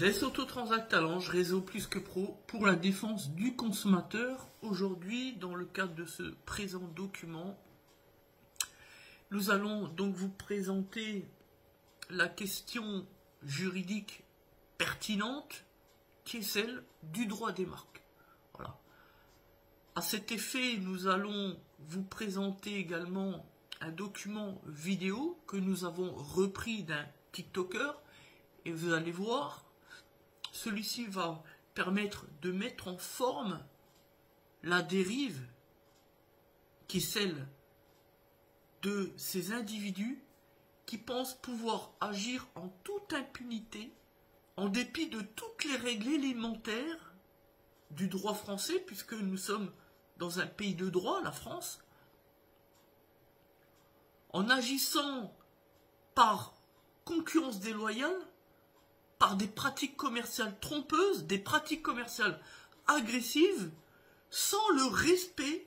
Des Autotransact Talange, réseau plus que pro pour la défense du consommateur. Aujourd'hui, dans le cadre de ce présent document, nous allons donc vous présenter la question juridique pertinente qui est celle du droit des marques. Voilà. À cet effet, nous allons vous présenter également un document vidéo que nous avons repris d'un TikToker et vous allez voir, celui-ci va permettre de mettre en forme la dérive qui est celle de ces individus qui pensent pouvoir agir en toute impunité, en dépit de toutes les règles élémentaires du droit français, puisque nous sommes dans un pays de droit, la France, en agissant par concurrence déloyale, par des pratiques commerciales trompeuses, des pratiques commerciales agressives, sans le respect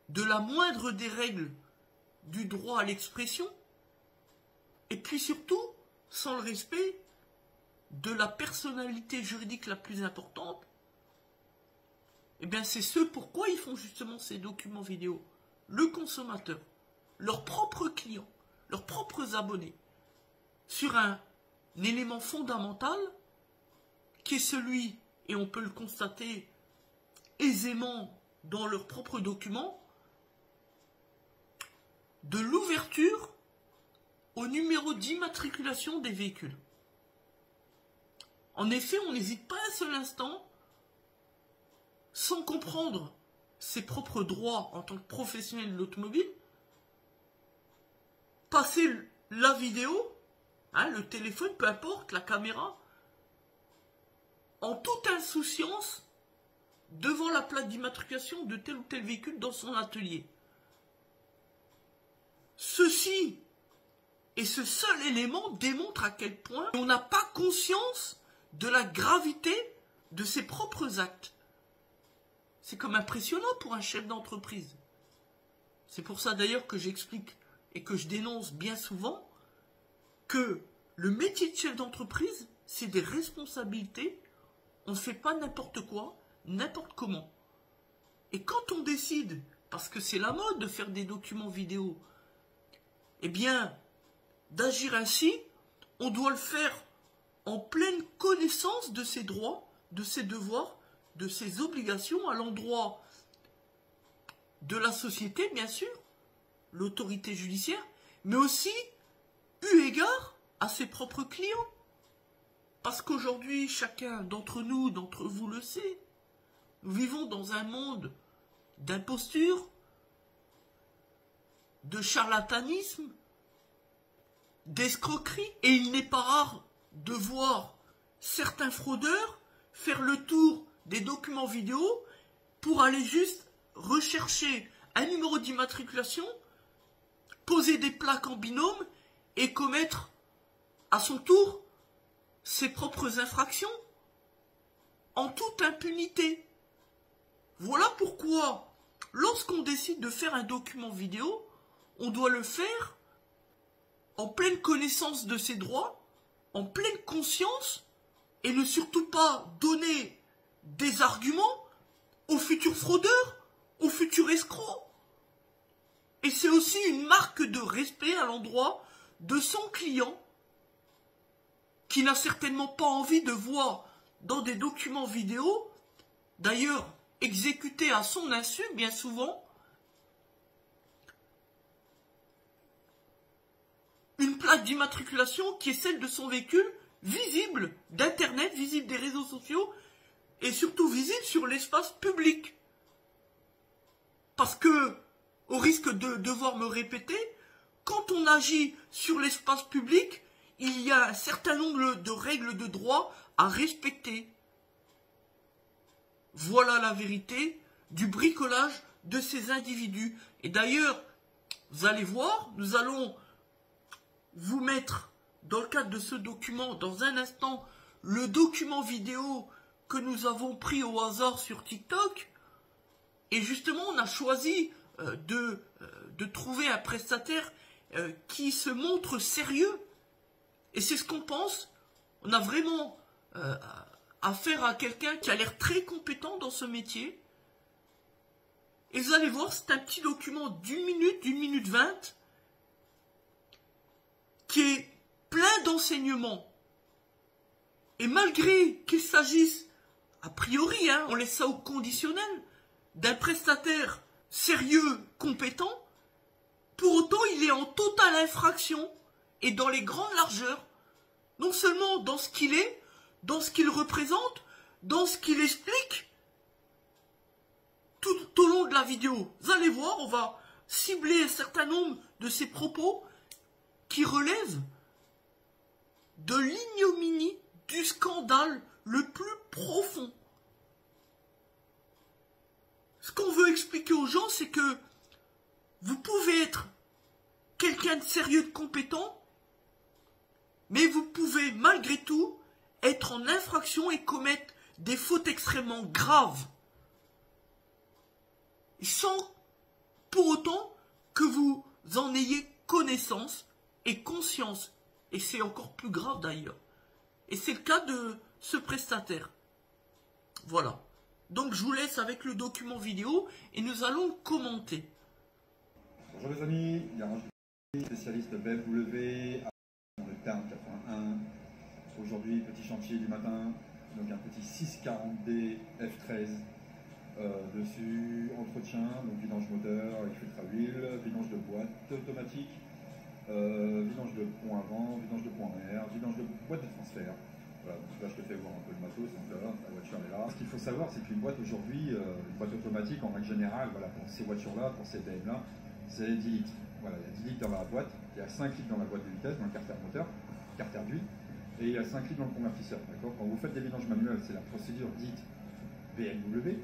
de la moindre des règles du droit à l'expression, et puis surtout, sans le respect de la personnalité juridique la plus importante. Eh bien, c'est ce pourquoi ils font justement ces documents vidéo. Le consommateur, leurs propres clients, leurs propres abonnés, sur un élément fondamental qui est celui, et on peut le constater aisément dans leurs propres documents, de l'ouverture au numéro d'immatriculation des véhicules. En effet, on n'hésite pas un seul instant, sans comprendre ses propres droits en tant que professionnel de l'automobile, passer la vidéo, le téléphone, peu importe, la caméra, en toute insouciance, devant la plaque d'immatriculation de tel ou tel véhicule dans son atelier. Ceci et ce seul élément démontre à quel point on n'a pas conscience de la gravité de ses propres actes. C'est comme impressionnant pour un chef d'entreprise. C'est pour ça d'ailleurs que j'explique et que je dénonce bien souvent que le métier de chef d'entreprise, c'est des responsabilités. On ne fait pas n'importe quoi, n'importe comment. Et quand on décide, parce que c'est la mode de faire des documents vidéo, eh bien, d'agir ainsi, on doit le faire en pleine connaissance de ses droits, de ses devoirs, de ses obligations à l'endroit de la société, bien sûr, l'autorité judiciaire, mais aussi eu égard à ses propres clients. Parce qu'aujourd'hui, chacun d'entre nous, d'entre vous le sait, nous vivons dans un monde d'imposture, de charlatanisme, d'escroquerie, et il n'est pas rare de voir certains fraudeurs faire le tour des documents vidéo pour aller juste rechercher un numéro d'immatriculation, poser des plaques en binôme et commettre à son tour ses propres infractions en toute impunité. Voilà pourquoi, lorsqu'on décide de faire un document vidéo, on doit le faire en pleine connaissance de ses droits, en pleine conscience, et ne surtout pas donner des arguments aux futurs fraudeurs, aux futurs escrocs. Et c'est aussi une marque de respect à l'endroit de son client, qui n'a certainement pas envie de voir dans des documents vidéo, d'ailleurs exécutés à son insu bien souvent, une plaque d'immatriculation qui est celle de son véhicule, visible d'Internet, visible des réseaux sociaux, et surtout visible sur l'espace public. Parce que, au risque de devoir me répéter, quand on agit sur l'espace public, il y a un certain nombre de règles de droit à respecter. Voilà la vérité du bricolage de ces individus. Et d'ailleurs, vous allez voir, nous allons vous mettre, dans le cadre de ce document, dans un instant, le document vidéo que nous avons pris au hasard sur TikTok. Et justement, on a choisi de trouver un prestataire qui se montre sérieux. Et c'est ce qu'on pense. On a vraiment affaire à quelqu'un qui a l'air très compétent dans ce métier. Et vous allez voir, c'est un petit document d'une minute 20, qui est plein d'enseignements. Et malgré qu'il s'agisse, a priori, hein, on laisse ça au conditionnel, d'un prestataire sérieux, compétent, pour autant il est en totale infraction et dans les grandes largeurs, non seulement dans ce qu'il est, dans ce qu'il représente, dans ce qu'il explique, tout au long de la vidéo. Vous allez voir, on va cibler un certain nombre de ses propos qui relèvent de l'ignominie, du scandale le plus profond. Ce qu'on veut expliquer aux gens, c'est que vous pouvez être quelqu'un de sérieux, de compétent, mais vous pouvez malgré tout être en infraction et commettre des fautes extrêmement graves. Sans pour autant que vous en ayez connaissance et conscience. Et c'est encore plus grave d'ailleurs. Et c'est le cas de ce prestataire. Voilà. Donc je vous laisse avec le document vidéo et nous allons commenter. Bonjour les amis, Garage, spécialiste BMW dans le terme 81. Aujourd'hui, petit chantier du matin, donc un petit 640D F13 dessus, entretien, donc vidange moteur, filtre à huile, vidange de boîte automatique, vidange de pont avant, vidange de pont arrière, vidange de boîte de transfert. Voilà, donc là je te fais voir un peu le matos, donc là, la voiture est là. Ce qu'il faut savoir, c'est qu'une boîte aujourd'hui, une boîte automatique en règle générale, voilà, pour ces voitures-là, pour ces BM-là, c'est 10 litres. Voilà, il y a 10 litres dans la boîte, il y a 5 litres dans la boîte de vitesse, dans le carter moteur, carter d'huile, et il y a 5 litres dans le convertisseur. Quand vous faites des vidanges manuelles, c'est la procédure dite BMW,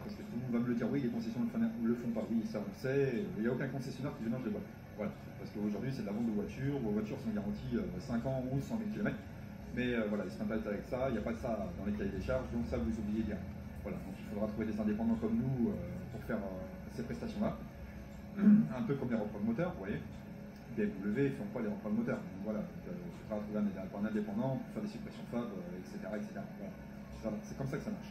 parce que tout le monde va me le dire, oui, les concessionnaires ne le font pas, oui, ça on le sait, il n'y a aucun concessionnaire qui vidange les boîtes. Voilà, parce qu'aujourd'hui c'est de la vente de voitures, vos voitures sont garanties 5 ans ou 100 000 km, mais voilà, ils se mettent avec ça, il n'y a pas de ça dans les cahiers des charges, donc ça vous oubliez bien. Voilà, donc il faudra trouver des indépendants comme nous pour faire ces prestations-là. Un peu comme les reprends de moteur, vous voyez. BMW ne font pas les reprends de moteur. Donc voilà, il faudra trouver un indépendant pour faire des suppressions FAB, etc. etc. Voilà. C'est comme ça que ça marche.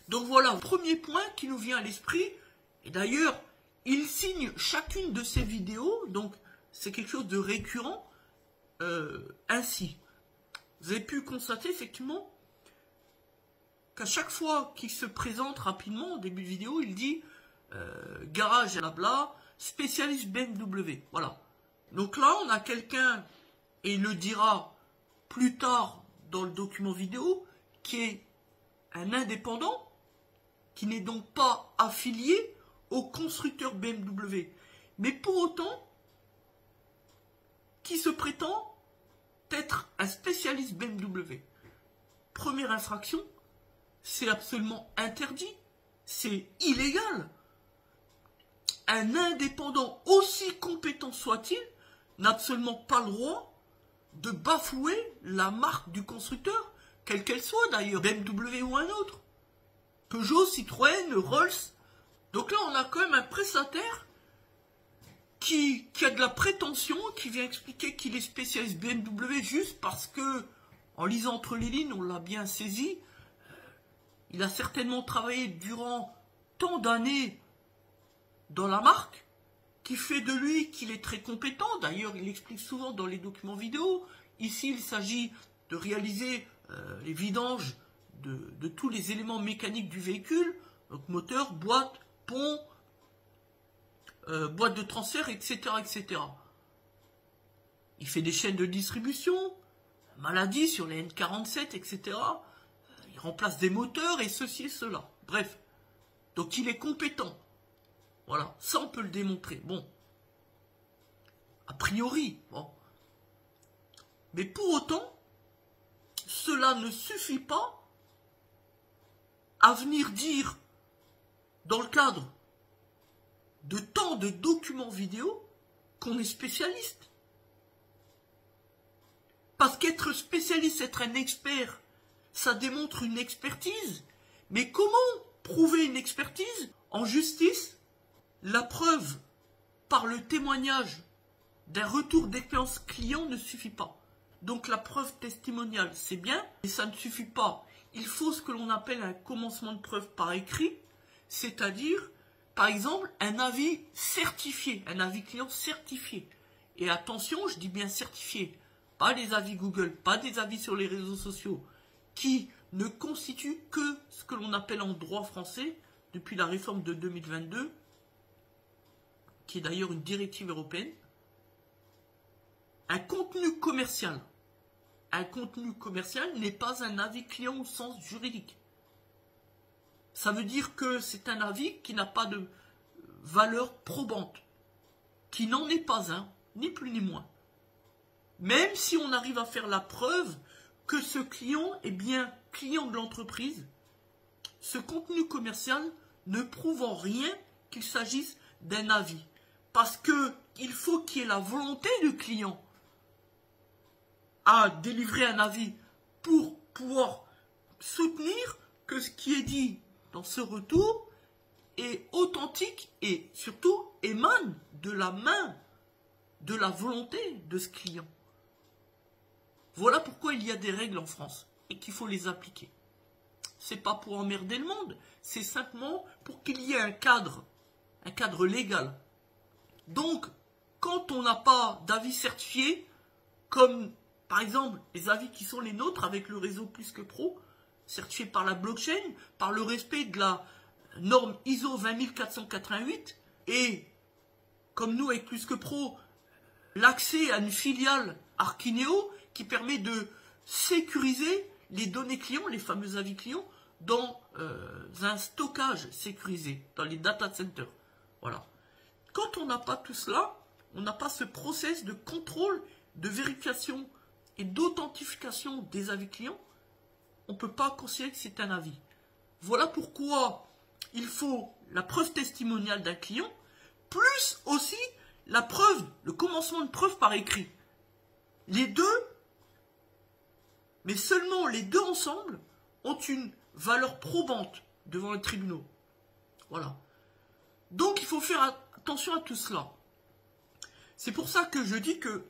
Donc voilà, premier point qui nous vient à l'esprit, et d'ailleurs, il signe chacune de ces vidéos, donc c'est quelque chose de récurrent, ainsi. Vous avez pu constater effectivement qu'à chaque fois qu'il se présente rapidement au début de vidéo, il dit garage blabla, spécialiste BMW. Voilà. Donc là, on a quelqu'un, et il le dira plus tard dans le document vidéo, qui est un indépendant, qui n'est donc pas affilié au constructeur BMW, mais pour autant, qui se prétend être un spécialiste BMW. Première infraction, c'est absolument interdit, c'est illégal. Un indépendant, aussi compétent soit-il, n'a absolument pas le droit de bafouer la marque du constructeur, quelle qu'elle soit d'ailleurs, BMW ou un autre. Peugeot, Citroën, Rolls. Donc là, on a quand même un prestataire qui a de la prétention, qui vient expliquer qu'il est spécialiste BMW juste parce que, en lisant entre les lignes, on l'a bien saisi, il a certainement travaillé durant tant d'années dans la marque, qui fait de lui qu'il est très compétent. D'ailleurs, il explique souvent dans les documents vidéo. Ici, il s'agit de réaliser les vidanges de tous les éléments mécaniques du véhicule, donc moteur, boîte, pont, boîte de transfert, etc., etc. Il fait des chaînes de distribution, maladie sur les N47, etc. Il remplace des moteurs et ceci et cela. Bref, donc il est compétent. Voilà, ça on peut le démontrer. Bon, a priori, bon. Mais pour autant, cela ne suffit pas à venir dire, dans le cadre de tant de documents vidéo, qu'on est spécialiste. Parce qu'être spécialiste, être un expert, ça démontre une expertise. Mais comment prouver une expertise en justice? La preuve par le témoignage d'un retour d'expérience client ne suffit pas. Donc la preuve testimoniale, c'est bien, mais ça ne suffit pas. Il faut ce que l'on appelle un commencement de preuve par écrit, c'est-à-dire, par exemple, un avis certifié, un avis client certifié. Et attention, je dis bien certifié, pas les avis Google, pas des avis sur les réseaux sociaux, qui ne constituent que ce que l'on appelle en droit français, depuis la réforme de 2022, qui est d'ailleurs une directive européenne, un contenu commercial. Un contenu commercial n'est pas un avis client au sens juridique. Ça veut dire que c'est un avis qui n'a pas de valeur probante, qui n'en est pas un, ni plus ni moins. Même si on arrive à faire la preuve que ce client est bien client de l'entreprise, ce contenu commercial ne prouve en rien qu'il s'agisse d'un avis. Parce qu'il faut qu'il y ait la volonté du client à délivrer un avis pour pouvoir soutenir que ce qui est dit dans ce retour est authentique et surtout émane de la main, de la volonté de ce client. Voilà pourquoi il y a des règles en France et qu'il faut les appliquer. C'est pas pour emmerder le monde, c'est simplement pour qu'il y ait un cadre légal. Donc, quand on n'a pas d'avis certifié, comme par exemple les avis qui sont les nôtres avec le réseau Plus que Pro, certifié par la blockchain, par le respect de la norme ISO 20488, et comme nous avec Plus que Pro, l'accès à une filiale Archineo qui permet de sécuriser les données clients, les fameux avis clients, dans un stockage sécurisé, dans les data centers. Voilà. Quand on n'a pas tout cela, on n'a pas ce process de contrôle, de vérification et d'authentification des avis clients, on ne peut pas considérer que c'est un avis. Voilà pourquoi il faut la preuve testimoniale d'un client, plus aussi la preuve, le commencement de preuve par écrit. Les deux, mais seulement les deux ensemble, ont une valeur probante devant les tribunaux. Voilà. Donc il faut faire attention à tout cela. C'est pour ça que je dis que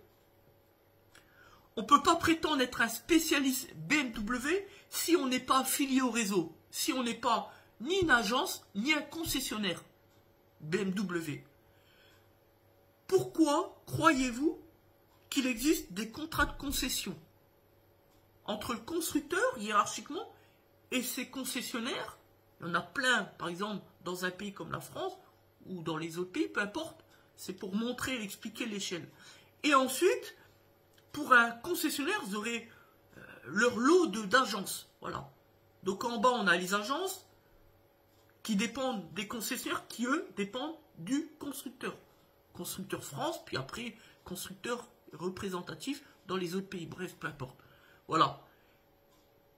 on ne peut pas prétendre être un spécialiste BMW si on n'est pas affilié au réseau, si on n'est pas ni une agence, ni un concessionnaire BMW. Pourquoi croyez-vous qu'il existe des contrats de concession entre le constructeur, hiérarchiquement, et ses concessionnaires? Il y en a plein, par exemple, dans un pays comme la France, ou dans les autres pays, peu importe. C'est pour montrer, expliquer l'échelle. Et ensuite, pour un concessionnaire, vous aurez leur lot d'agences. Voilà. Donc en bas, on a les agences qui dépendent des concessionnaires qui, eux, dépendent du constructeur. Constructeur France, puis après, constructeur représentatif dans les autres pays. Bref, peu importe. Voilà.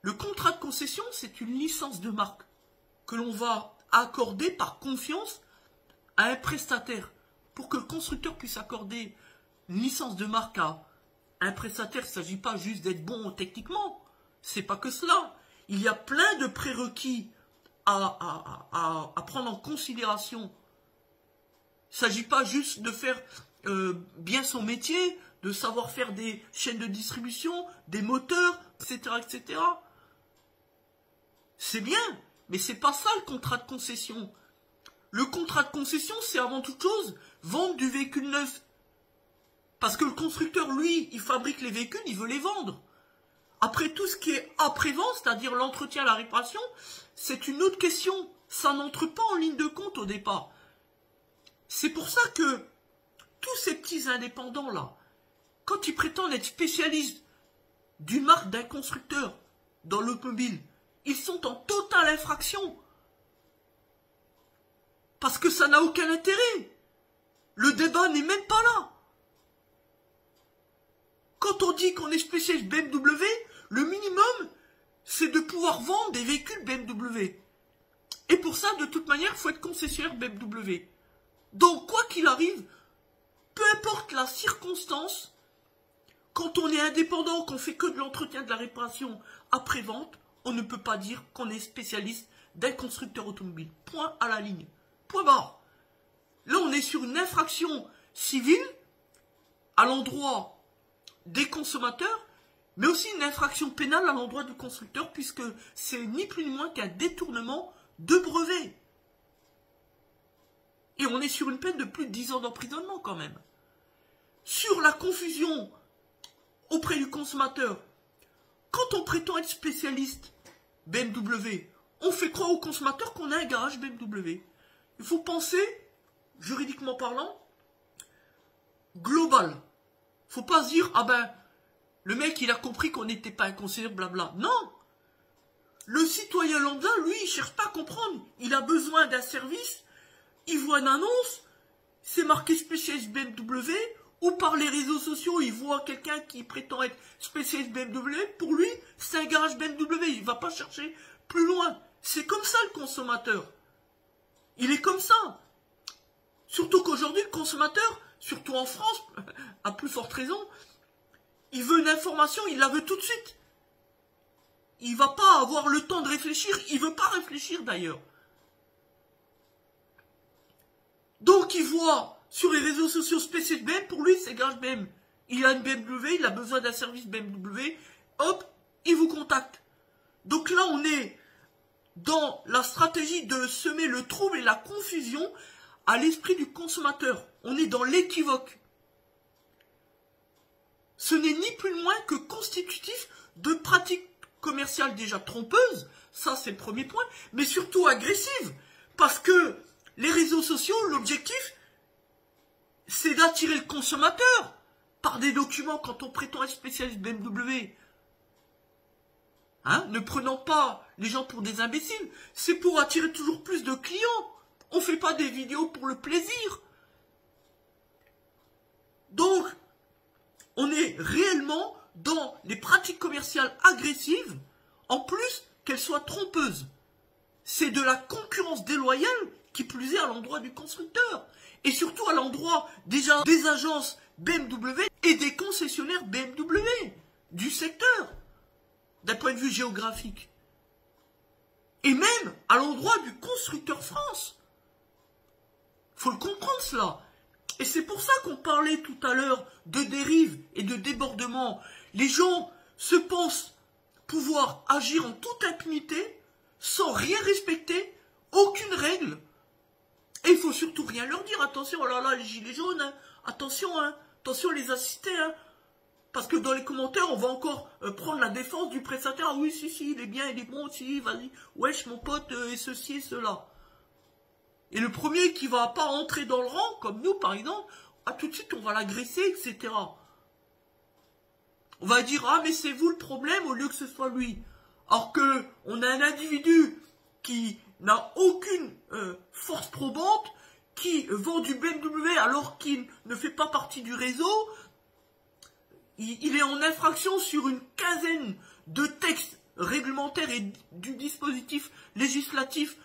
Le contrat de concession, c'est une licence de marque que l'on va accorder par confiance à un prestataire. Pour que le constructeur puisse accorder une licence de marque à un prestataire, il ne s'agit pas juste d'être bon techniquement. C'est pas que cela. Il y a plein de prérequis à prendre en considération. Il ne s'agit pas juste de faire bien son métier, de savoir faire des chaînes de distribution, des moteurs, etc., etc. C'est bien, mais c'est pas ça le contrat de concession. Le contrat de concession, c'est avant toute chose vendre du véhicule neuf. Parce que le constructeur, lui, il fabrique les véhicules, il veut les vendre. Après, tout ce qui est après-vente, c'est-à-dire l'entretien, la réparation, c'est une autre question. Ça n'entre pas en ligne de compte au départ. C'est pour ça que tous ces petits indépendants-là, quand ils prétendent être spécialistes d'une marque, d'un constructeur dans l'automobile, ils sont en totale infraction. Parce que ça n'a aucun intérêt. Le débat n'est même pas là. Quand on dit qu'on est spécialiste BMW, le minimum, c'est de pouvoir vendre des véhicules BMW. pour ça, de toute manière, il faut être concessionnaire BMW. Donc, quoi qu'il arrive, peu importe la circonstance, quand on est indépendant, qu'on fait que de l'entretien, de la réparation après-vente, on ne peut pas dire qu'on est spécialiste d'un constructeur automobile. Point à la ligne. Point barre. Là, on est sur une infraction civile à l'endroit des consommateurs, mais aussi une infraction pénale à l'endroit du constructeur, puisque c'est ni plus ni moins qu'un détournement de brevet. Et on est sur une peine de plus de 10 ans d'emprisonnement quand même. Sur la confusion auprès du consommateur, quand on prétend être spécialiste BMW, on fait croire au consommateur qu'on a un garage BMW. Il faut penser, juridiquement parlant, global. Il ne faut pas se dire, ah ben, le mec il a compris qu'on n'était pas un concessionnaire, blabla. Non. Le citoyen lambda, lui, il ne cherche pas à comprendre. Il a besoin d'un service, il voit une annonce, c'est marqué spécialiste BMW, ou par les réseaux sociaux, il voit quelqu'un qui prétend être spécialiste BMW, pour lui, c'est un garage BMW, il ne va pas chercher plus loin. C'est comme ça le consommateur. Il est comme ça. Surtout qu'aujourd'hui, le consommateur, surtout en France, à plus forte raison, il veut une information, il la veut tout de suite. Il ne va pas avoir le temps de réfléchir, il ne veut pas réfléchir d'ailleurs. Donc il voit sur les réseaux sociaux spécialistes BMW, pour lui c'est garage BMW. Il a une BMW, il a besoin d'un service BMW, hop, il vous contacte. Donc là on est dans la stratégie de semer le trouble et la confusion à l'esprit du consommateur. On est dans l'équivoque. Ce n'est ni plus ni moins que constitutif de pratiques commerciales déjà trompeuses, ça c'est le premier point, mais surtout agressives, parce que les réseaux sociaux, l'objectif, c'est d'attirer le consommateur par des documents quand on prétend être spécialiste BMW. Hein, ne prenant pas les gens pour des imbéciles, c'est pour attirer toujours plus de clients. On ne fait pas des vidéos pour le plaisir. Donc, on est réellement dans les pratiques commerciales agressives, en plus qu'elles soient trompeuses. C'est de la concurrence déloyale, qui plus est à l'endroit du constructeur. Et surtout à l'endroit déjà des agences BMW et des concessionnaires BMW du secteur, d'un point de vue géographique. Et même à l'endroit du constructeur France. Faut le comprendre cela. Et c'est pour ça qu'on parlait tout à l'heure de dérive et de débordement. Les gens se pensent pouvoir agir en toute impunité, sans rien respecter, aucune règle. Et il faut surtout rien leur dire. Attention, oh là là, les gilets jaunes, hein. Attention, hein. Attention les assistés, hein. Parce que dans les commentaires, on va encore prendre la défense du prestataire. Ah oui, si, il est bien, il est bon, si, vas-y. Wesh, mon pote, et ceci et cela. Et le premier qui va pas entrer dans le rang, comme nous par exemple, ah, tout de suite on va l'agresser, etc. On va dire, ah mais c'est vous le problème au lieu que ce soit lui. Alors que on a un individu qui n'a aucune force probante, qui vend du BMW alors qu'il ne fait pas partie du réseau. Il est en infraction sur une quinzaine de textes réglementaires et du dispositif législatif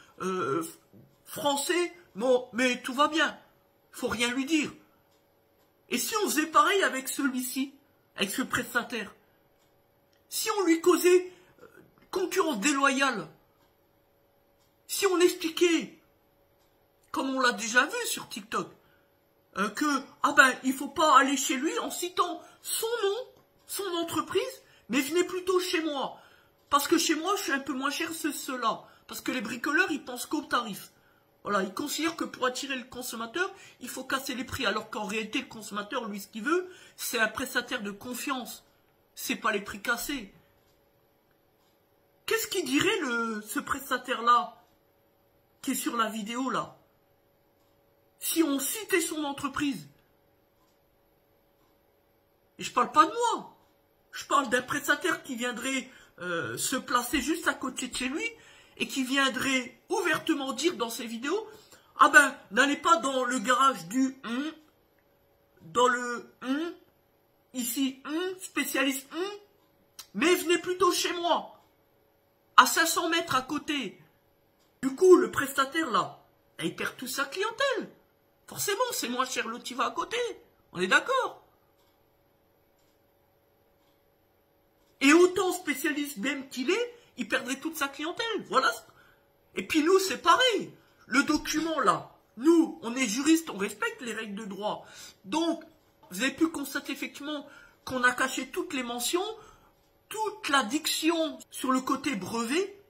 français, bon, mais tout va bien, faut rien lui dire. Et si on faisait pareil avec celui-ci, avec ce prestataire, si on lui causait concurrence déloyale, si on expliquait, comme on l'a déjà vu sur TikTok, que, ah ben, il faut pas aller chez lui en citant son nom, son entreprise, mais venez plutôt chez moi, parce que chez moi, je suis un peu moins cher, c'est cela, parce que les bricoleurs, ils pensent qu'au tarif. Voilà, il considère que pour attirer le consommateur, il faut casser les prix. Alors qu'en réalité, le consommateur, lui, ce qu'il veut, c'est un prestataire de confiance. C'est pas les prix cassés. Qu'est-ce qu'il dirait ce prestataire-là, qui est sur la vidéo, là, si on citait son entreprise? Et je parle pas de moi. Je parle d'un prestataire qui viendrait se placer juste à côté de chez lui, et qui viendrait ouvertement dire dans ses vidéos, ah ben, n'allez pas dans le garage du dans le ici spécialiste mais venez plutôt chez moi, à 500 mètres à côté. Du coup, le prestataire, là, il perd toute sa clientèle. Forcément, c'est moins cher l'autre qui va à côté. On est d'accord? Et autant spécialiste BM qu'il est, il perdrait toute sa clientèle. Voilà. Et puis nous, c'est pareil. Le document, là, nous, on est juristes, on respecte les règles de droit. Donc, vous avez pu constater effectivement qu'on a caché toutes les mentions, toute la diction sur le côté brevet.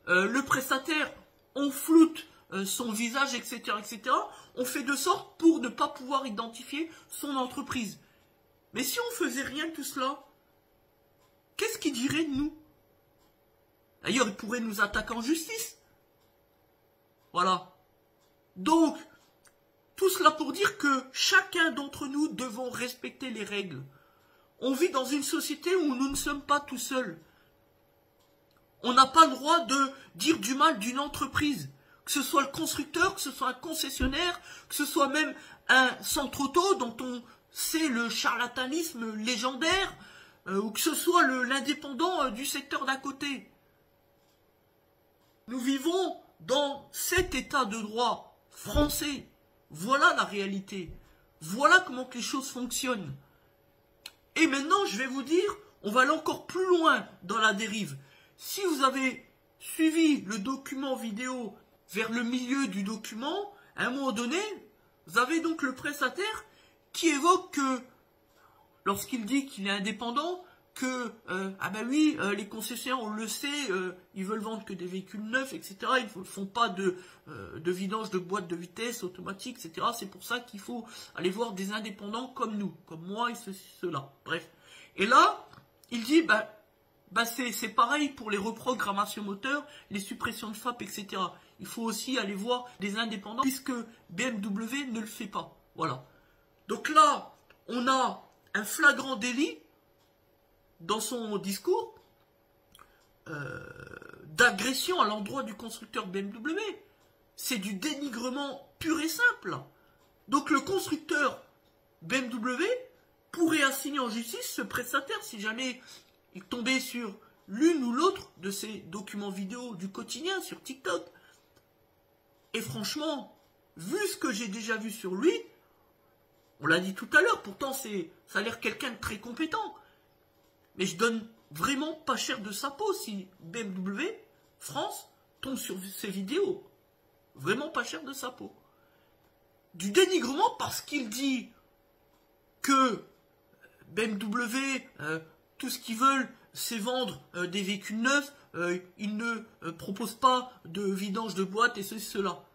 Le prestataire, on floute son visage, etc., etc. On fait de sorte pour ne pas pouvoir identifier son entreprise. Mais si on faisait rien de tout cela, qu'est-ce qu'il dirait de nous? D'ailleurs, il pourrait nous attaquer en justice. Voilà. Donc, tout cela pour dire que chacun d'entre nous devons respecter les règles. On vit dans une société où nous ne sommes pas tout seuls. On n'a pas le droit de dire du mal d'une entreprise. Que ce soit le constructeur, que ce soit un concessionnaire, que ce soit même un centre auto dont on sait le charlatanisme légendaire, ou que ce soit l'indépendant du secteur d'à côté. Nous vivons dans cet état de droit français. Voilà la réalité. Voilà comment que les choses fonctionnent. Et maintenant, je vais vous dire, on va aller encore plus loin dans la dérive. Si vous avez suivi le document vidéo vers le milieu du document, à un moment donné, vous avez donc le prestataire qui évoque que, lorsqu'il dit qu'il est indépendant, que, ah ben oui, les concessionnaires, on le sait, ils veulent vendre que des véhicules neufs, etc. Ils ne font pas de vidange de boîtes de vitesse automatique, etc. C'est pour ça qu'il faut aller voir des indépendants comme nous, comme moi et ceux-là. Bref. Et là, il dit, c'est pareil pour les reprogrammations moteurs, les suppressions de FAP, etc. Il faut aussi aller voir des indépendants, puisque BMW ne le fait pas. Voilà. Donc là, on a un flagrant délit dans son discours d'agression à l'endroit du constructeur BMW. C'est du dénigrement pur et simple. Donc le constructeur BMW pourrait assigner en justice ce prestataire si jamais il tombait sur l'une ou l'autre de ces documents vidéo du quotidien sur TikTok. Et franchement, vu ce que j'ai déjà vu sur lui, on l'a dit tout à l'heure, pourtant ça a l'air quelqu'un de très compétent. Mais je donne vraiment pas cher de sa peau si BMW France tombe sur ces vidéos. Vraiment pas cher de sa peau. Du dénigrement parce qu'il dit que BMW, tout ce qu'ils veulent, c'est vendre des véhicules neufs. Ils ne proposent pas de vidange de boîte et ceci, cela.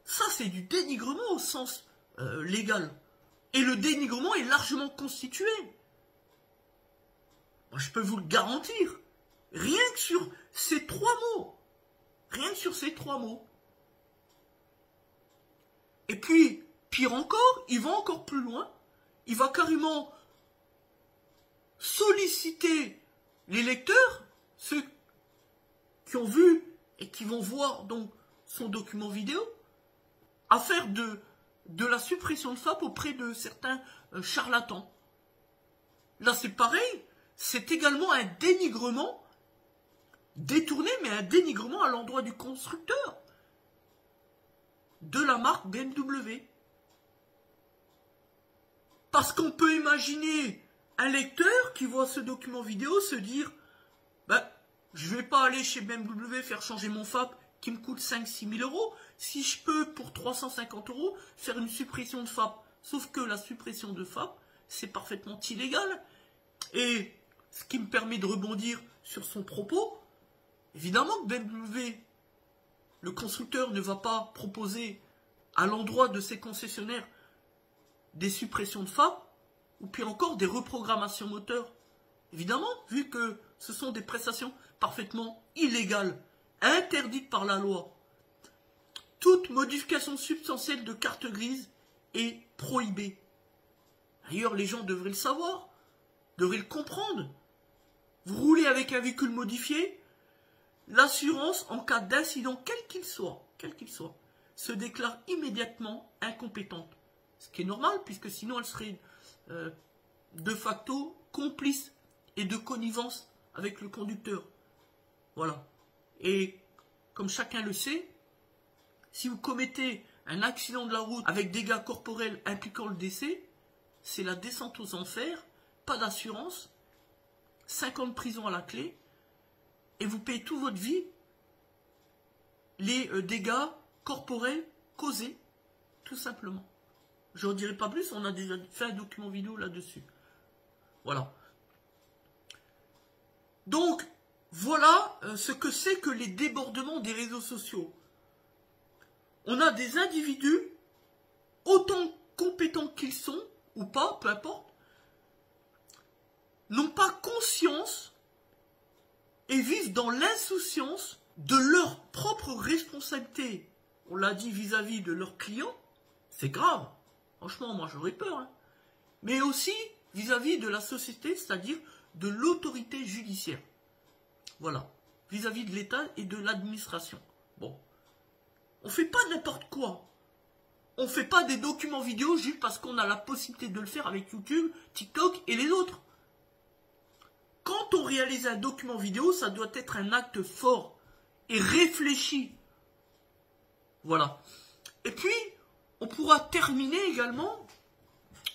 Ça, c'est du dénigrement au sens légal. Et le dénigrement est largement constitué. Moi, je peux vous le garantir. Rien que sur ces 3 mots. Rien que sur ces 3 mots. Et puis, pire encore, il va encore plus loin. Il va carrément solliciter les lecteurs, ceux qui ont vu et qui vont voir donc son document vidéo, à faire de la suppression de FAP auprès de certains charlatans. Là, c'est pareil. C'est également un dénigrement détourné, mais un dénigrement à l'endroit du constructeur de la marque BMW. Parce qu'on peut imaginer un lecteur qui voit ce document vidéo se dire je ne vais pas aller chez BMW faire changer mon FAP qui me coûte 5-6 000 euros si je peux pour 350 euros faire une suppression de FAP. Sauf que la suppression de FAP, c'est parfaitement illégal. Et ce qui me permet de rebondir sur son propos, évidemment que BMW, le constructeur, ne va pas proposer à l'endroit de ses concessionnaires des suppressions de FAP, ou pire encore des reprogrammations moteurs. Évidemment, vu que ce sont des prestations parfaitement illégales, interdites par la loi. Toute modification substantielle de carte grise est prohibée. D'ailleurs, les gens devraient le savoir, devraient le comprendre. Vous roulez avec un véhicule modifié, l'assurance, en cas d'incident, quel qu'il soit, se déclare immédiatement incompétente. Ce qui est normal, puisque sinon elle serait de facto complice et de connivence avec le conducteur. Voilà. Et comme chacun le sait, si vous commettez un accident de la route avec dégâts corporels impliquant le décès, c'est la descente aux enfers, pas d'assurance, 5 ans de prison à la clé, et vous payez toute votre vie les dégâts corporels causés, tout simplement. Je n'en dirai pas plus, on a déjà fait un document vidéo là-dessus. Voilà. Donc, voilà ce que c'est que les débordements des réseaux sociaux. On a des individus, autant compétents qu'ils sont, ou pas, peu importe, n'ont pas conscience et vivent dans l'insouciance de leur propre responsabilité. On l'a dit vis-à-vis de leurs clients, c'est grave. Franchement, moi j'aurais peur. Hein. Mais aussi vis-à-vis de la société, c'est-à-dire de l'autorité judiciaire. Voilà. Vis-à-vis de l'État et de l'administration. Bon. On ne fait pas n'importe quoi. On ne fait pas des documents vidéo juste parce qu'on a la possibilité de le faire avec YouTube, TikTok et les autres. Quand on réalise un document vidéo, ça doit être un acte fort et réfléchi. Voilà. Et puis, on pourra terminer également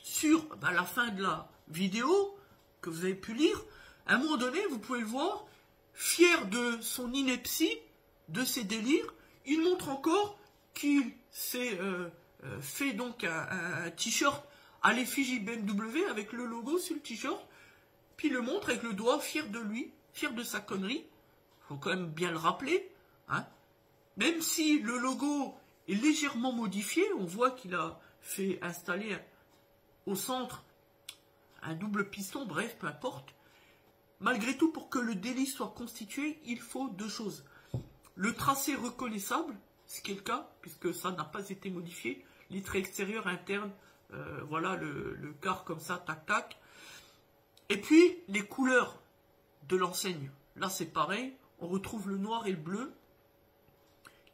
sur la fin de la vidéo que vous avez pu lire. À un moment donné, vous pouvez le voir, fier de son ineptie, de ses délires, il montre encore qu'il s'est fait donc un t-shirt à l'effigie BMW avec le logo sur le t-shirt, puis il le montre avec le doigt, fier de lui, fier de sa connerie. Il faut quand même bien le rappeler. Hein. Même si le logo est légèrement modifié, on voit qu'il a fait installer au centre un double piston, bref, peu importe. Malgré tout, pour que le délit soit constitué, il faut 2 choses. Le tracé reconnaissable, ce qui est le cas, puisque ça n'a pas été modifié. Les traits extérieurs, internes, voilà le quart comme ça, tac, tac. Et puis, les couleurs de l'enseigne. Là, c'est pareil. On retrouve le noir et le bleu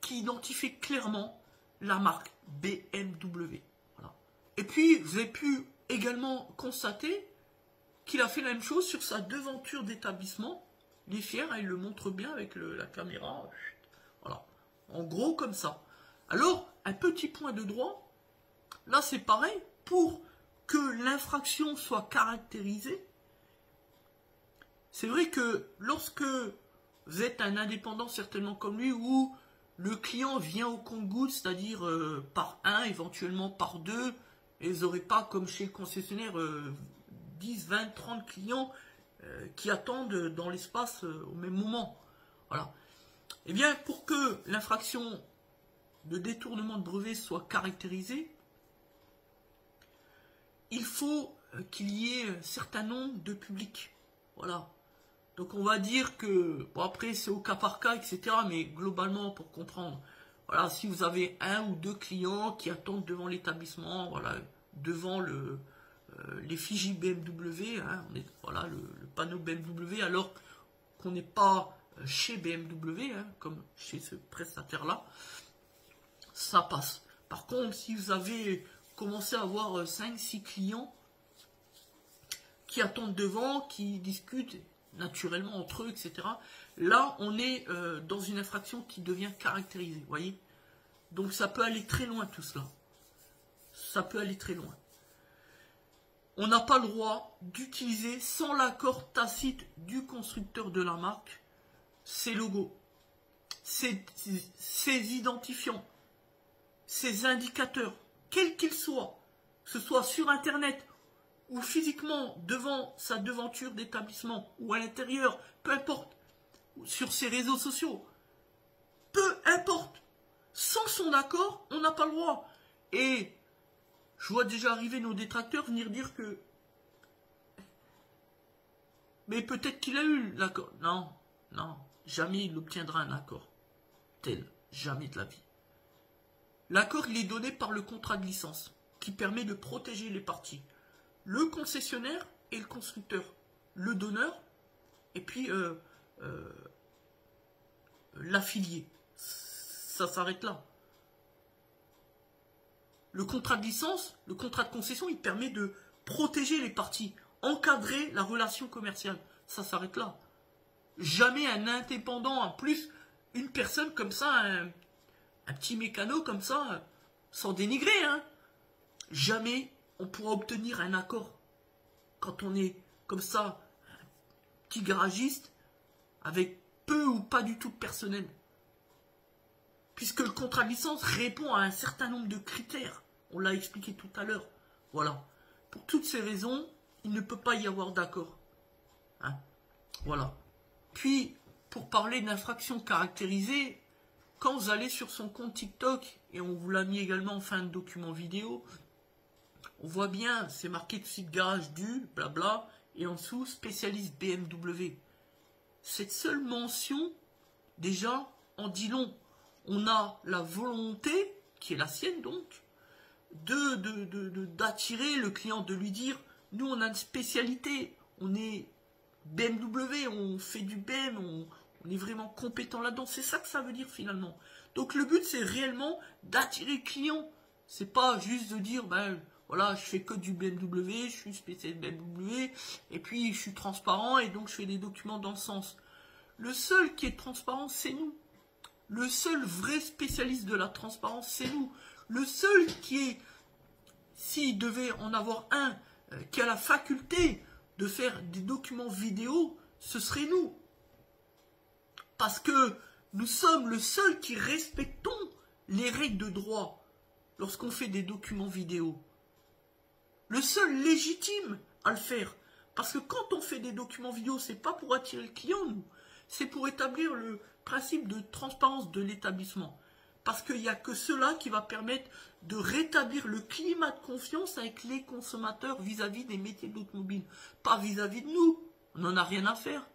qui identifient clairement la marque BMW. Voilà. Et puis, vous avez pu également constater qu'il a fait la même chose sur sa devanture d'établissement. Il est fier, hein, il le montre bien avec la caméra. Voilà. En gros, comme ça. Alors, un petit point de droit. Là, c'est pareil. Pour que l'infraction soit caractérisée, c'est vrai que lorsque vous êtes un indépendant certainement comme lui, où le client vient au compte-gouttes, c'est-à-dire par 1, éventuellement par 2, et vous n'aurez pas comme chez le concessionnaire 10, 20, 30 clients qui attendent dans l'espace au même moment. Voilà. Eh bien, pour que l'infraction de détournement de brevet soit caractérisée, il faut qu'il y ait un certain nombre de publics. Voilà. Donc on va dire que, bon après c'est au cas par cas, etc. Mais globalement, pour comprendre, voilà, si vous avez 1 ou 2 clients qui attendent devant l'établissement, voilà, devant l'effigie BMW, hein, voilà, le panneau BMW, alors qu'on n'est pas chez BMW, hein, comme chez ce prestataire-là, ça passe. Par contre, si vous avez commencé à avoir 5-6 clients qui attendent devant, qui discutent naturellement entre eux, etc. Là, on est dans une infraction qui devient caractérisée, vous voyez. Donc ça peut aller très loin tout cela. Ça peut aller très loin. On n'a pas le droit d'utiliser sans l'accord tacite du constructeur de la marque ces logos, ces identifiants, ces indicateurs, quels qu'ils soient, que ce soit sur Internet ou physiquement devant sa devanture d'établissement ou à l'intérieur, peu importe, sur ses réseaux sociaux, peu importe, sans son accord, on n'a pas le droit. Et je vois déjà arriver nos détracteurs venir dire que mais peut-être qu'il a eu l'accord. Non, non, jamais il obtiendra un accord tel, jamais de la vie. L'accord, il est donné par le contrat de licence, qui permet de protéger les parties. Le concessionnaire et le constructeur, le donneur et puis l'affilié. Ça s'arrête là. Le contrat de licence, le contrat de concession, il permet de protéger les parties, encadrer la relation commerciale. Ça s'arrête là. Jamais un indépendant, en plus, une personne comme ça, un petit mécano comme ça, sans dénigrer, hein, jamais on pourra obtenir un accord quand on est comme ça, un petit garagiste, avec peu ou pas du tout de personnel. Puisque le contrat de licence répond à un certain nombre de critères. On l'a expliqué tout à l'heure. Voilà. Pour toutes ces raisons, il ne peut pas y avoir d'accord. Hein? Voilà. Puis, pour parler d'infraction caractérisée, quand vous allez sur son compte TikTok, et on vous l'a mis également en fin de document vidéo, on voit bien, c'est marqué de site garage du, blabla, et en dessous, spécialiste BMW. Cette seule mention, déjà, en dit long. On a la volonté, qui est la sienne donc, d'attirer le client, de lui dire, nous on a une spécialité, on est BMW, on fait du BM, on est vraiment compétent là-dedans. C'est ça que ça veut dire finalement. Donc le but c'est réellement d'attirer le client. C'est pas juste de dire, ben voilà, je fais que du BMW, je suis spécialiste BMW, et puis je suis transparent et donc je fais des documents dans le sens. Le seul qui est transparent, c'est nous. Le seul vrai spécialiste de la transparence, c'est nous. Le seul qui est, s'il devait en avoir un, qui a la faculté de faire des documents vidéo, ce serait nous. Parce que nous sommes le seul qui respectons les règles de droit lorsqu'on fait des documents vidéo. Le seul légitime à le faire. Parce que quand on fait des documents vidéo, c'est pas pour attirer le client, nous. C'est pour établir le principe de transparence de l'établissement. Parce qu'il n'y a que cela qui va permettre de rétablir le climat de confiance avec les consommateurs vis-à-vis des métiers de l'automobile. Pas vis-à-vis de nous, on n'en a rien à faire.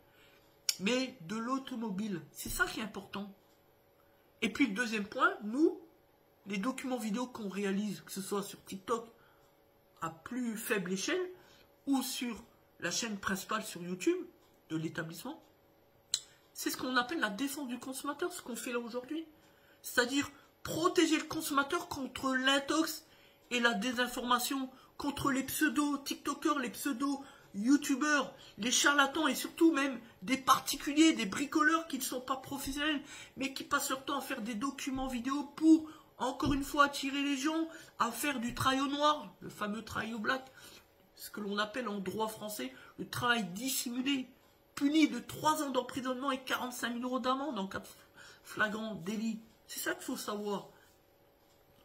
Mais de l'automobile, c'est ça qui est important. Et puis le deuxième point, nous, les documents vidéo qu'on réalise, que ce soit sur TikTok à plus faible échelle, ou sur la chaîne principale sur YouTube de l'établissement, c'est ce qu'on appelle la défense du consommateur, ce qu'on fait là aujourd'hui. C'est-à-dire protéger le consommateur contre l'intox et la désinformation, contre les pseudo-tiktokers, les pseudo-youtubeurs, les charlatans et surtout même des particuliers, des bricoleurs qui ne sont pas professionnels, mais qui passent leur temps à faire des documents vidéo pour, encore une fois, attirer les gens à faire du travail au noir, le fameux travail au black, ce que l'on appelle en droit français le travail dissimulé, puni de 3 ans d'emprisonnement et 45 000 € d'amende en cas de flagrant délit. C'est ça qu'il faut savoir.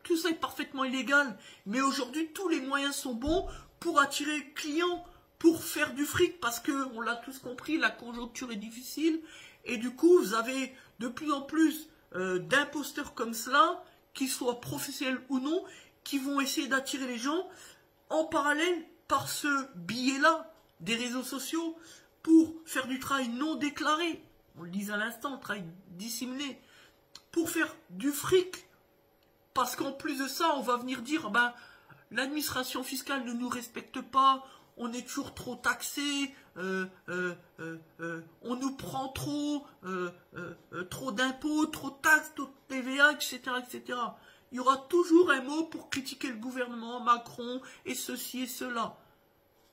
Tout ça est parfaitement illégal, mais aujourd'hui tous les moyens sont bons pour attirer le client, pour faire du fric, parce que, on l'a tous compris, la conjoncture est difficile, et du coup vous avez de plus en plus d'imposteurs comme cela, qu'ils soient professionnels ou non, qui vont essayer d'attirer les gens en parallèle par ce biais-là des réseaux sociaux pour faire du travail non déclaré, on le disait à l'instant, travail dissimulé, pour faire du fric, parce qu'en plus de ça, on va venir dire, ben, l'administration fiscale ne nous respecte pas, on est toujours trop taxé, on nous prend trop d'impôts, trop de taxes, trop de TVA, etc., etc. Il y aura toujours un mot pour critiquer le gouvernement, Macron, et ceci et cela.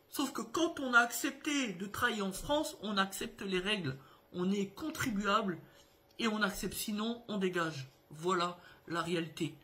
Sauf que quand on a accepté de travailler en France, on accepte les règles, on est contribuable, et on accepte, sinon on dégage. Voilà la réalité.